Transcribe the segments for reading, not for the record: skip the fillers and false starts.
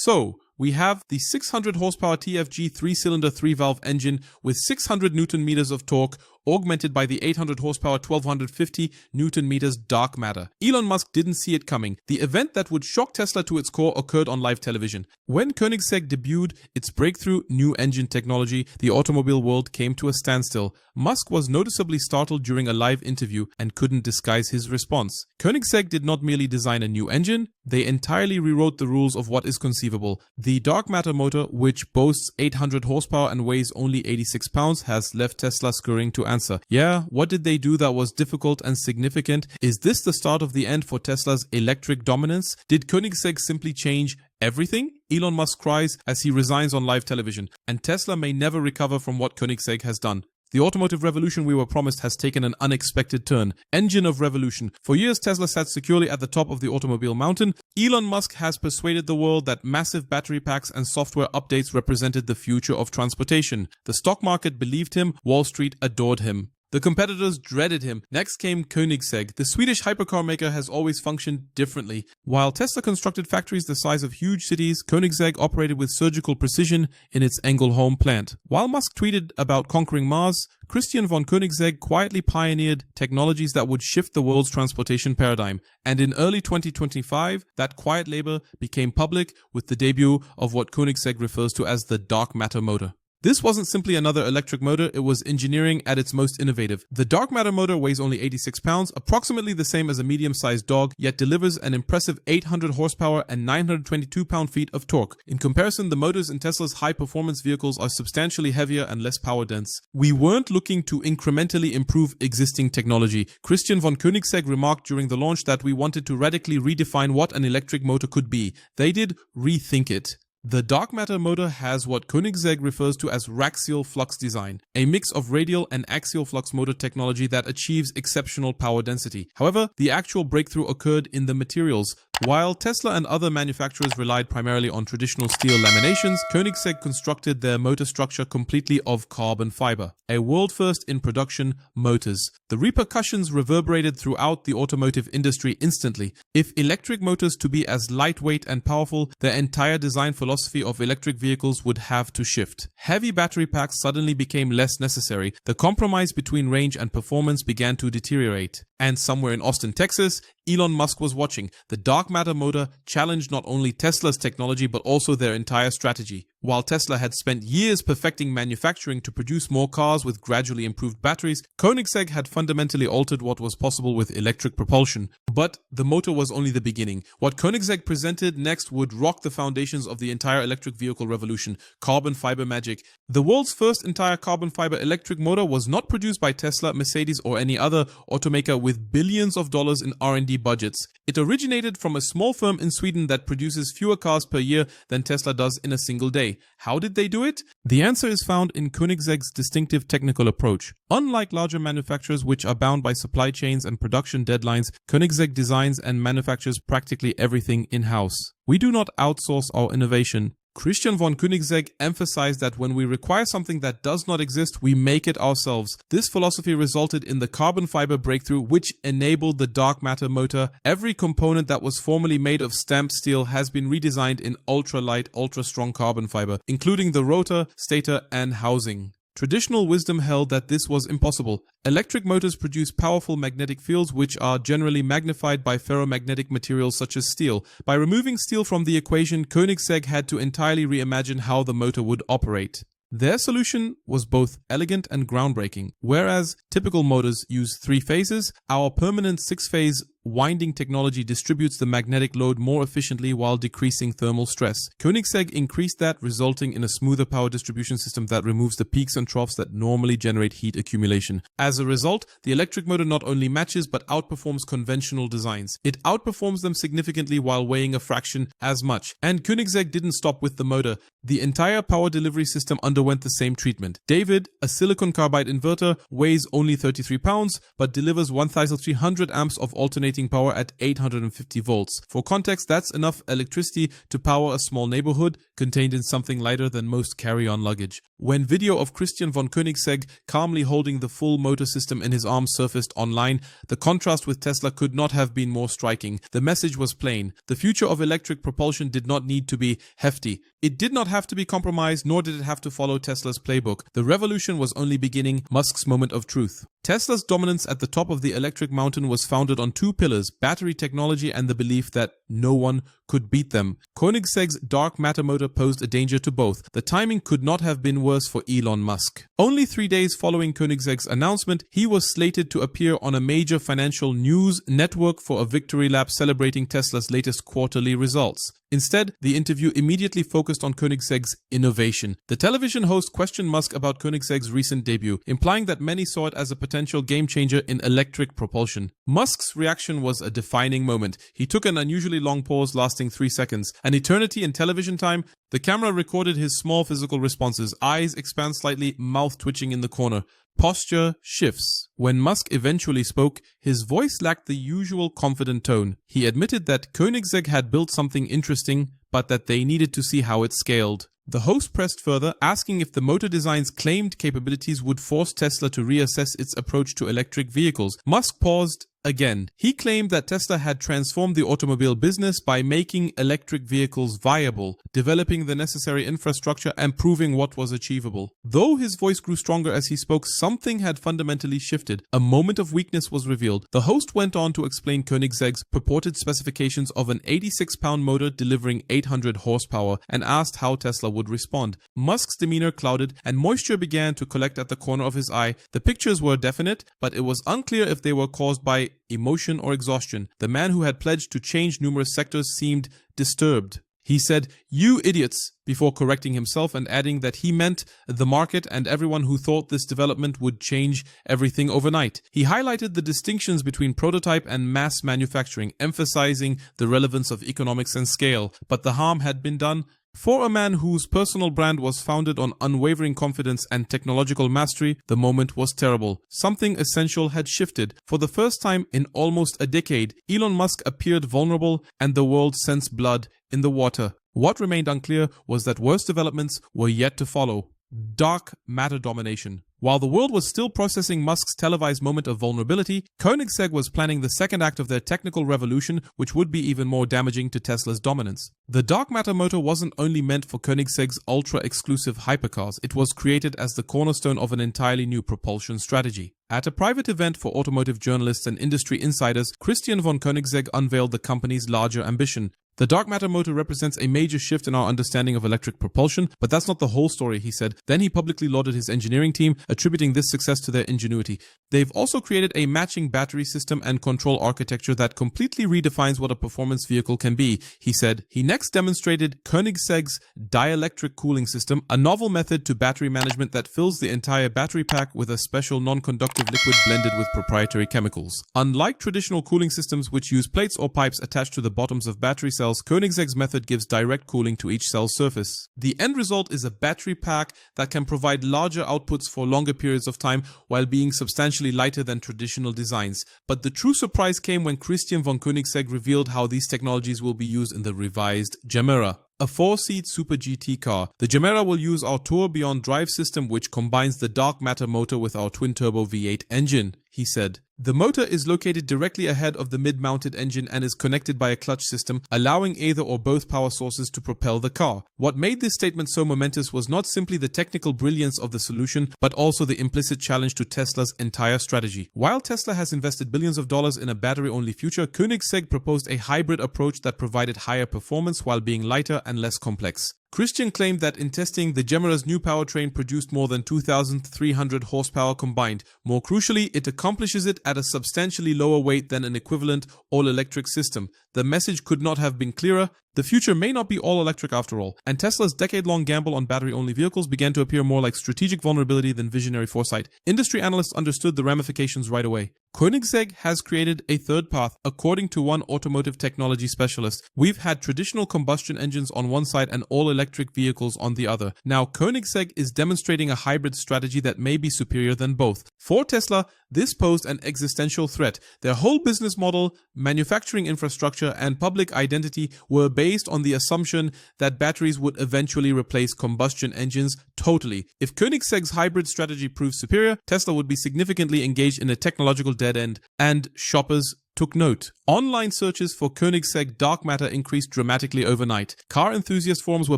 So, we have the 600 horsepower TFG 3-cylinder 3-valve engine with 600 Newton meters of torque, augmented by the 800 horsepower 1250 Newton meters dark matter. Elon Musk didn't see it coming. The event that would shock Tesla to its core occurred on live television. When Koenigsegg debuted its breakthrough new engine technology, the automobile world came to a standstill. Musk was noticeably startled during a live interview and couldn't disguise his response. Koenigsegg did not merely design a new engine, they entirely rewrote the rules of what is conceivable. The dark matter motor, which boasts 800 horsepower and weighs only 86 pounds, has left Tesla scurrying to answer. Yeah, what did they do that was difficult and significant? Is this the start of the end for Tesla's electric dominance? Did Koenigsegg simply change everything? Elon Musk cries as he resigns on live television, and Tesla may never recover from what Koenigsegg has done. The automotive revolution we were promised has taken an unexpected turn. Engine of revolution. For years, Tesla sat securely at the top of the automobile mountain. Elon Musk has persuaded the world that massive battery packs and software updates represented the future of transportation. The stock market believed him. Wall Street adored him. The competitors dreaded him. Next came Koenigsegg. The Swedish hypercar maker has always functioned differently. While Tesla constructed factories the size of huge cities, Koenigsegg operated with surgical precision in its Ängelholm plant. While Musk tweeted about conquering Mars, Christian von Koenigsegg quietly pioneered technologies that would shift the world's transportation paradigm. And in early 2025, that quiet labor became public with the debut of what Koenigsegg refers to as the dark matter motor. This wasn't simply another electric motor, it was engineering at its most innovative. The dark matter motor weighs only 86 pounds, approximately the same as a medium-sized dog, yet delivers an impressive 800 horsepower and 922 pound-feet of torque. In comparison, the motors in Tesla's high-performance vehicles are substantially heavier and less power-dense. We weren't looking to incrementally improve existing technology. Christian von Koenigsegg remarked during the launch that we wanted to radically redefine what an electric motor could be. They did rethink it. The dark matter motor has what Koenigsegg refers to as raxial flux design, a mix of radial and axial flux motor technology that achieves exceptional power density. However, the actual breakthrough occurred in the materials. While Tesla and other manufacturers relied primarily on traditional steel laminations, Koenigsegg constructed their motor structure completely of carbon fiber, a world first in production motors. The repercussions reverberated throughout the automotive industry instantly. If electric motors to be as lightweight and powerful, their entire design philosophy of electric vehicles would have to shift. Heavy battery packs suddenly became less necessary. The compromise between range and performance began to deteriorate. And somewhere in Austin, Texas, Elon Musk was watching. The dark matter motor challenged not only Tesla's technology but also their entire strategy. While Tesla had spent years perfecting manufacturing to produce more cars with gradually improved batteries, Koenigsegg had fundamentally altered what was possible with electric propulsion. But the motor was only the beginning. What Koenigsegg presented next would rock the foundations of the entire electric vehicle revolution, carbon fiber magic. The world's first entire carbon fiber electric motor was not produced by Tesla, Mercedes, or any other automaker with billions of dollars in R&D budgets. It originated from a small firm in Sweden that produces fewer cars per year than Tesla does in a single day. How did they do it? The answer is found in Koenigsegg's distinctive technical approach. Unlike larger manufacturers which are bound by supply chains and production deadlines, Koenigsegg designs and manufactures practically everything in-house. We do not outsource our innovation. Christian von Koenigsegg emphasized that when we require something that does not exist, we make it ourselves. This philosophy resulted in the carbon fiber breakthrough, which enabled the dark matter motor. Every component that was formerly made of stamped steel has been redesigned in ultra-light, ultra-strong carbon fiber, including the rotor, stator, and housing. Traditional wisdom held that this was impossible. Electric motors produce powerful magnetic fields which are generally magnified by ferromagnetic materials such as steel. By removing steel from the equation, Koenigsegg had to entirely reimagine how the motor would operate. Their solution was both elegant and groundbreaking. Whereas typical motors use 3 phases, our permanent 6-phase winding technology distributes the magnetic load more efficiently while decreasing thermal stress. Koenigsegg increased that, resulting in a smoother power distribution system that removes the peaks and troughs that normally generate heat accumulation. As a result, the electric motor not only matches but outperforms conventional designs. It outperforms them significantly while weighing a fraction as much. And Koenigsegg didn't stop with the motor. The entire power delivery system underwent the same treatment. David, a silicon carbide inverter, weighs only 33 pounds but delivers 1,300 amps of alternating power at 850 volts. For context, that's enough electricity to power a small neighborhood contained in something lighter than most carry-on luggage. When video of Christian von Koenigsegg calmly holding the full motor system in his arms surfaced online, the contrast with Tesla could not have been more striking. The message was plain. The future of electric propulsion did not need to be hefty. It did not have to be compromised, nor did it have to follow Tesla's playbook. The revolution was only beginning. Musk's moment of truth. Tesla's dominance at the top of the electric mountain was founded on two pillars: battery technology and the belief that no one could beat them. Koenigsegg's dark matter motor posed a danger to both. The timing could not have been worse for Elon Musk. Only 3 days following Koenigsegg's announcement, he was slated to appear on a major financial news network for a victory lap celebrating Tesla's latest quarterly results. Instead, the interview immediately focused on Koenigsegg's innovation. The television host questioned Musk about Koenigsegg's recent debut, implying that many saw it as a potential game-changer in electric propulsion. Musk's reaction was a defining moment. He took an unusually long pause lasting 3 seconds. An eternity in television time. The camera recorded his small physical responses. Eyes expand slightly, mouth twitching in the corner. Posture shifts. When Musk eventually spoke, his voice lacked the usual confident tone. He admitted that Koenigsegg had built something interesting, but that they needed to see how it scaled. The host pressed further, asking if the motor design's claimed capabilities would force Tesla to reassess its approach to electric vehicles. Musk paused again. He claimed that Tesla had transformed the automobile business by making electric vehicles viable, developing the necessary infrastructure, and proving what was achievable. Though his voice grew stronger as he spoke, something had fundamentally shifted. A moment of weakness was revealed. The host went on to explain Koenigsegg's purported specifications of an 86-pound motor delivering 800 horsepower and asked how Tesla would respond. Musk's demeanor clouded and moisture began to collect at the corner of his eye. The pictures were definite, but it was unclear if they were caused by emotion or exhaustion. The man who had pledged to change numerous sectors seemed disturbed. He said, "You idiots," before correcting himself and adding that he meant the market and everyone who thought this development would change everything overnight. He highlighted the distinctions between prototype and mass manufacturing, emphasizing the relevance of economics and scale. But the harm had been done. For a man whose personal brand was founded on unwavering confidence and technological mastery, the moment was terrible. Something essential had shifted. For the first time in almost a decade, Elon Musk appeared vulnerable and the world sensed blood in the water. What remained unclear was that worse developments were yet to follow. Dark matter domination. While the world was still processing Musk's televised moment of vulnerability, Koenigsegg was planning the second act of their technical revolution, which would be even more damaging to Tesla's dominance. The dark matter motor wasn't only meant for Koenigsegg's ultra-exclusive hypercars, it was created as the cornerstone of an entirely new propulsion strategy. At a private event for automotive journalists and industry insiders, Christian von Koenigsegg unveiled the company's larger ambition. The dark matter motor represents a major shift in our understanding of electric propulsion, but that's not the whole story, he said. Then he publicly lauded his engineering team, attributing this success to their ingenuity. They've also created a matching battery system and control architecture that completely redefines what a performance vehicle can be, he said. He next demonstrated Koenigsegg's dielectric cooling system, a novel method to battery management that fills the entire battery pack with a special non-conductive liquid blended with proprietary chemicals. Unlike traditional cooling systems which use plates or pipes attached to the bottoms of battery cells, Koenigsegg's method gives direct cooling to each cell surface. The end result is a battery pack that can provide larger outputs for longer periods of time while being substantially lighter than traditional designs. But the true surprise came when Christian von Koenigsegg revealed how these technologies will be used in the revised Gemera, a 4-seat Super GT car. The Gemera will use our Tour Beyond drive system, which combines the dark matter motor with our twin-turbo V8 engine, he said. The motor is located directly ahead of the mid-mounted engine and is connected by a clutch system, allowing either or both power sources to propel the car. What made this statement so momentous was not simply the technical brilliance of the solution, but also the implicit challenge to Tesla's entire strategy. While Tesla has invested billions of dollars in a battery-only future, Koenigsegg proposed a hybrid approach that provided higher performance while being lighter and less complex. Christian claimed that in testing, the Gemera's new powertrain produced more than 2,300 horsepower combined. More crucially, it accomplishes it at a substantially lower weight than an equivalent all-electric system. The message could not have been clearer. The future may not be all-electric after all, and Tesla's decade-long gamble on battery-only vehicles began to appear more like strategic vulnerability than visionary foresight. Industry analysts understood the ramifications right away. Koenigsegg has created a third path, according to one automotive technology specialist. We've had traditional combustion engines on one side and all-electric vehicles on the other. Now, Koenigsegg is demonstrating a hybrid strategy that may be superior than both. For Tesla, this posed an existential threat. Their whole business model, manufacturing infrastructure, and public identity were based on the assumption that batteries would eventually replace combustion engines totally. If Koenigsegg's hybrid strategy proves superior, Tesla would be significantly engaged in a technological dead end, and shoppers took note. Online searches for Koenigsegg dark matter increased dramatically overnight. Car enthusiast forums were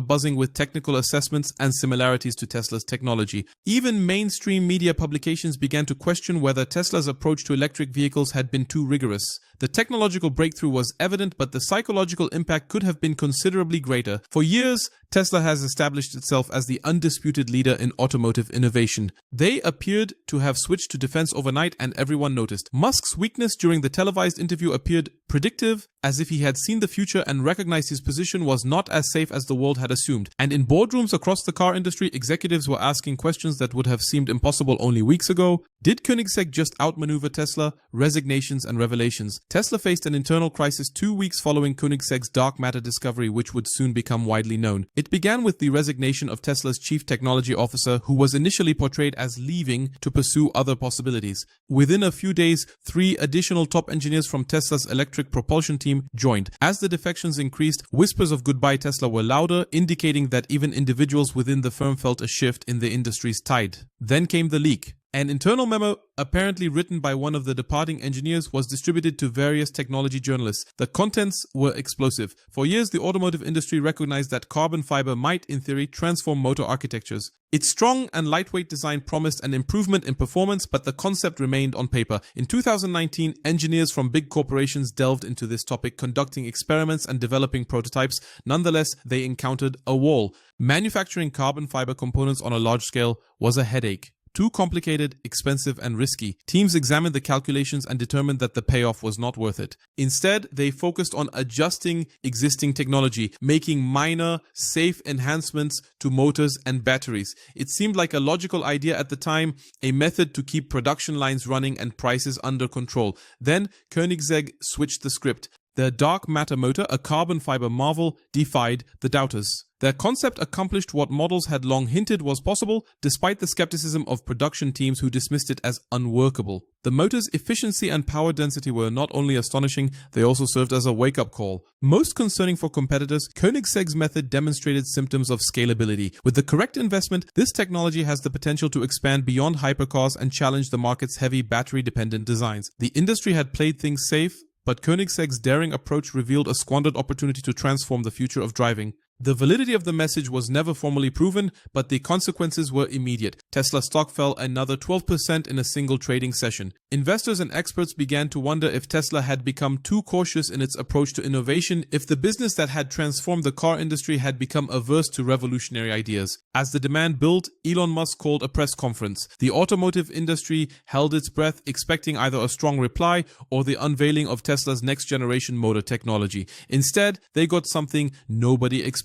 buzzing with technical assessments and similarities to Tesla's technology. Even mainstream media publications began to question whether Tesla's approach to electric vehicles had been too rigorous. The technological breakthrough was evident, but the psychological impact could have been considerably greater. For years, Tesla has established itself as the undisputed leader in automotive innovation. They appeared to have switched to defense overnight, and everyone noticed. Musk's weakness during the televised interview appeared predictive, as if he had seen the future and recognized his position was not as safe as the world had assumed. And in boardrooms across the car industry, executives were asking questions that would have seemed impossible only weeks ago. Did Koenigsegg just outmaneuver Tesla? Resignations and revelations. Tesla faced an internal crisis 2 weeks following Koenigsegg's dark matter discovery, which would soon become widely known. It began with the resignation of Tesla's chief technology officer, who was initially portrayed as leaving to pursue other possibilities. Within a few days, 3 additional top engineers from Tesla's electric propulsion team joined. As the defections increased, whispers of goodbye Tesla were louder, indicating that even individuals within the firm felt a shift in the industry's tide. Then came the leak. An internal memo, apparently written by one of the departing engineers, was distributed to various technology journalists. The contents were explosive. For years, the automotive industry recognized that carbon fiber might, in theory, transform motor architectures. Its strong and lightweight design promised an improvement in performance, but the concept remained on paper. In 2019, engineers from big corporations delved into this topic, conducting experiments and developing prototypes. Nonetheless, they encountered a wall. Manufacturing carbon fiber components on a large scale was a headache. Too complicated, expensive, and risky. Teams examined the calculations and determined that the payoff was not worth it. Instead, they focused on adjusting existing technology, making minor, safe enhancements to motors and batteries. It seemed like a logical idea at the time, a method to keep production lines running and prices under control. Then, Koenigsegg switched the script. Their dark matter motor, a carbon fiber marvel, defied the doubters. Their concept accomplished what models had long hinted was possible, despite the skepticism of production teams who dismissed it as unworkable. The motor's efficiency and power density were not only astonishing, they also served as a wake-up call. Most concerning for competitors, Koenigsegg's method demonstrated symptoms of scalability. With the correct investment, this technology has the potential to expand beyond hypercars and challenge the market's heavy battery-dependent designs. The industry had played things safe, but Koenigsegg's daring approach revealed a squandered opportunity to transform the future of driving. The validity of the message was never formally proven, but the consequences were immediate. Tesla stock fell another 12% in a single trading session. Investors and experts began to wonder if Tesla had become too cautious in its approach to innovation, if the business that had transformed the car industry had become averse to revolutionary ideas. As the demand built, Elon Musk called a press conference. The automotive industry held its breath, expecting either a strong reply or the unveiling of Tesla's next-generation motor technology. Instead, they got something nobody expected.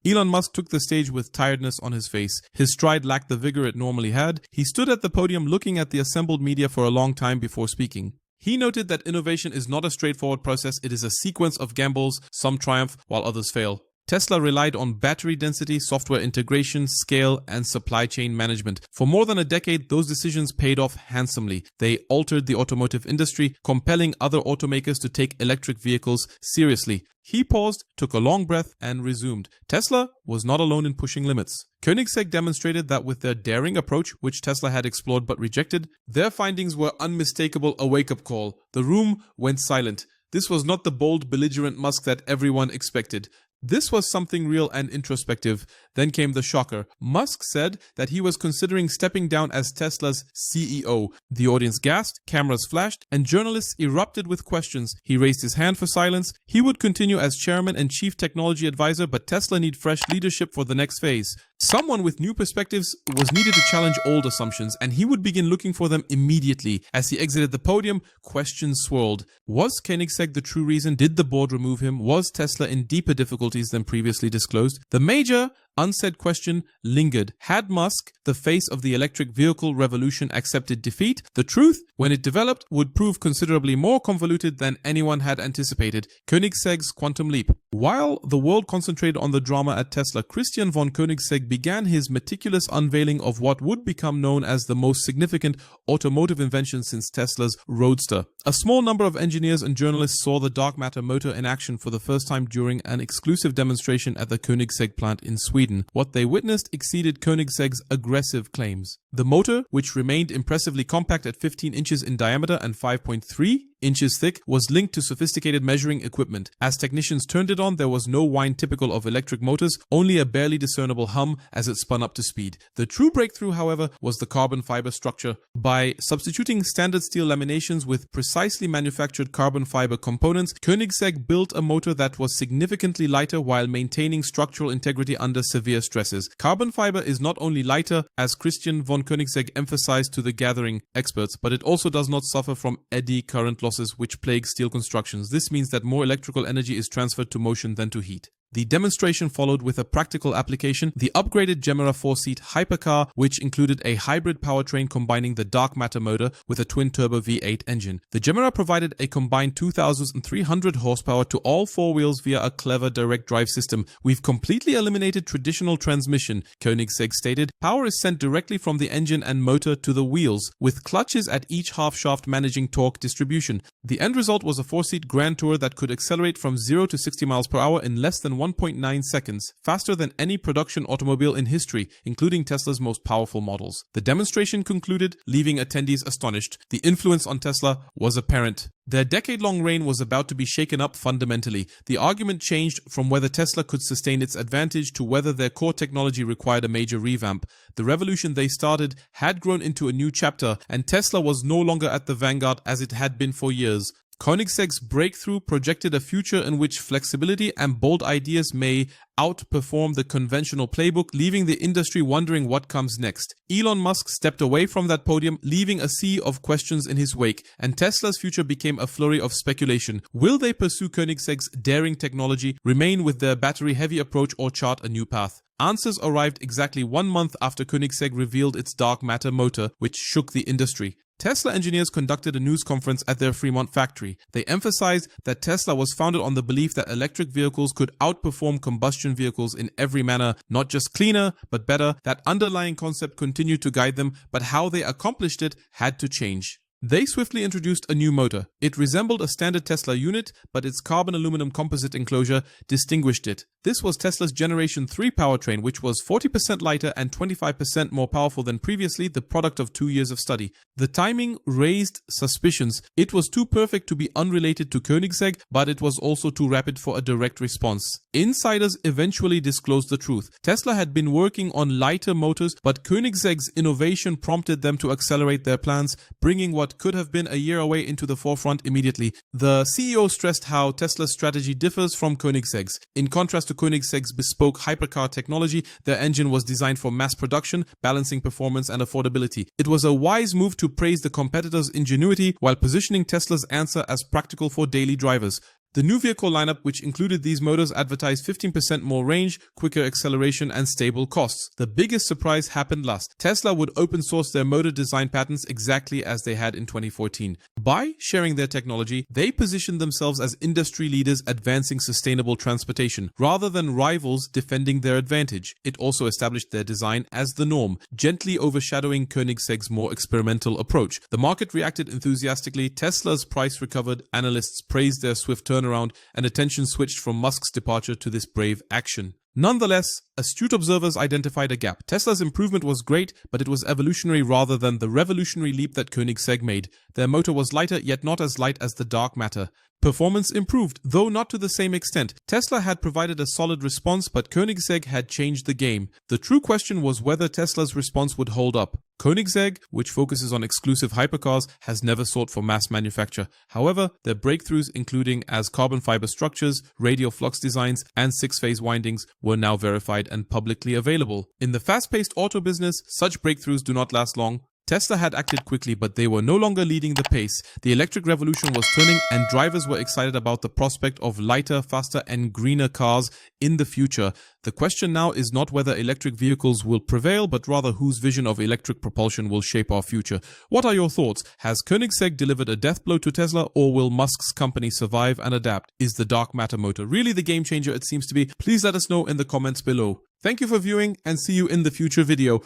Elon Musk took the stage with tiredness on his face. His stride lacked the vigor it normally had. He stood at the podium looking at the assembled media for a long time before speaking. He noted that innovation is not a straightforward process, it is a sequence of gambles, some triumph while others fail. Tesla relied on battery density, software integration, scale, and supply chain management. For more than a decade, those decisions paid off handsomely. They altered the automotive industry, compelling other automakers to take electric vehicles seriously. He paused, took a long breath, and resumed. Tesla was not alone in pushing limits. Koenigsegg demonstrated that with their daring approach, which Tesla had explored but rejected, their findings were unmistakable, a wake-up call. The room went silent. This was not the bold, belligerent Musk that everyone expected. This was something real and introspective. Then came the shocker. Musk said that he was considering stepping down as Tesla's CEO. The audience gasped, cameras flashed, and journalists erupted with questions. He raised his hand for silence. He would continue as chairman and chief technology advisor, but Tesla needed fresh leadership for the next phase. Someone with new perspectives was needed to challenge old assumptions, and he would begin looking for them immediately. As he exited the podium, questions swirled. Was Koenigsegg the true reason? Did the board remove him? Was Tesla in deeper difficulties than previously disclosed? The major unsaid question lingered. Had Musk, the face of the electric vehicle revolution, accepted defeat? The truth, when it developed, would prove considerably more convoluted than anyone had anticipated. Koenigseggs quantum leap. While the world concentrated on the drama at Tesla, Christian von Koenigsegg began his meticulous unveiling of what would become known as the most significant automotive invention since Tesla's Roadster. A small number of engineers and journalists saw the dark matter motor in action for the first time during an exclusive demonstration at the Koenigsegg plant in Sweden. What they witnessed exceeded Koenigsegg's aggressive claims. The motor, which remained impressively compact at 15 inches in diameter and 5.3 inches thick, was linked to sophisticated measuring equipment. As technicians turned it on, there was no whine typical of electric motors, only a barely discernible hum as it spun up to speed. The true breakthrough, however, was the carbon fiber structure. By substituting standard steel laminations with precisely manufactured carbon fiber components, Koenigsegg built a motor that was significantly lighter while maintaining structural integrity under severe stresses. Carbon fiber is not only lighter, as Christian von Koenigsegg emphasized to the gathering experts, but it also does not suffer from eddy current losses which plague steel constructions. This means that more electrical energy is transferred to motion than to heat. The demonstration followed with a practical application, the upgraded Gemera 4-seat hypercar, which included a hybrid powertrain combining the dark matter motor with a twin-turbo V8 engine. The Gemera provided a combined 2,300 horsepower to all four wheels via a clever direct drive system. We've completely eliminated traditional transmission, Koenigsegg stated. Power is sent directly from the engine and motor to the wheels, with clutches at each half shaft managing torque distribution. The end result was a 4-seat Grand Tour that could accelerate from 0 to 60 miles per hour in less than 1.9 seconds, faster than any production automobile in history, including Tesla's most powerful models. The demonstration concluded, leaving attendees astonished. The influence on Tesla was apparent. Their decade-long reign was about to be shaken up fundamentally. The argument changed from whether Tesla could sustain its advantage to whether their core technology required a major revamp. The revolution they started had grown into a new chapter, and Tesla was no longer at the vanguard as it had been for years. Koenigsegg's breakthrough projected a future in which flexibility and bold ideas may outperform the conventional playbook, leaving the industry wondering what comes next. Elon Musk stepped away from that podium, leaving a sea of questions in his wake, and Tesla's future became a flurry of speculation. Will they pursue Koenigsegg's daring technology, remain with their battery-heavy approach, or chart a new path? Answers arrived exactly 1 month after Koenigsegg revealed its dark matter motor, which shook the industry. Tesla engineers conducted a news conference at their Fremont factory. They emphasized that Tesla was founded on the belief that electric vehicles could outperform combustion vehicles in every manner, not just cleaner, but better. That underlying concept continued to guide them, but how they accomplished it had to change. They swiftly introduced a new motor. It resembled a standard Tesla unit, but its carbon aluminum composite enclosure distinguished it. This was Tesla's Generation 3 powertrain, which was 40% lighter and 25% more powerful than previously, the product of 2 years of study. The timing raised suspicions. It was too perfect to be unrelated to Koenigsegg, but it was also too rapid for a direct response. Insiders eventually disclosed the truth. Tesla had been working on lighter motors, but Koenigsegg's innovation prompted them to accelerate their plans, bringing what could have been a year away into the forefront immediately. The CEO stressed how Tesla's strategy differs from Koenigsegg's. In contrast to Koenigsegg's bespoke hypercar technology, their engine was designed for mass production, balancing performance and affordability. It was a wise move to praise the competitor's ingenuity while positioning Tesla's answer as practical for daily drivers. The new vehicle lineup, which included these motors, advertised 15% more range, quicker acceleration, and stable costs. The biggest surprise happened last. Tesla would open source their motor design patents exactly as they had in 2014. By sharing their technology, they positioned themselves as industry leaders advancing sustainable transportation, rather than rivals defending their advantage. It also established their design as the norm, gently overshadowing Koenigsegg's more experimental approach. The market reacted enthusiastically. Tesla's price recovered, analysts praised their swift turnaround, and attention switched from Musk's departure to this brave action. Nonetheless, astute observers identified a gap. Tesla's improvement was great, but it was evolutionary rather than the revolutionary leap that Koenigsegg made. Their motor was lighter, yet not as light as the dark matter. Performance improved, though not to the same extent. Tesla had provided a solid response, but Koenigsegg had changed the game. The true question was whether Tesla's response would hold up. Koenigsegg, which focuses on exclusive hypercars, has never sought for mass manufacture. However, their breakthroughs, including as carbon fiber structures, radial flux designs, and 6-phase windings, were now verified and publicly available. In the fast-paced auto business, such breakthroughs do not last long. Tesla had acted quickly, but they were no longer leading the pace. The electric revolution was turning, and drivers were excited about the prospect of lighter, faster, and greener cars in the future. The question now is not whether electric vehicles will prevail, but rather whose vision of electric propulsion will shape our future. What are your thoughts? Has Koenigsegg delivered a death blow to Tesla, or will Musk's company survive and adapt? Is the dark matter motor really the game changer it seems to be? Please let us know in the comments below. Thank you for viewing, and see you in the future video.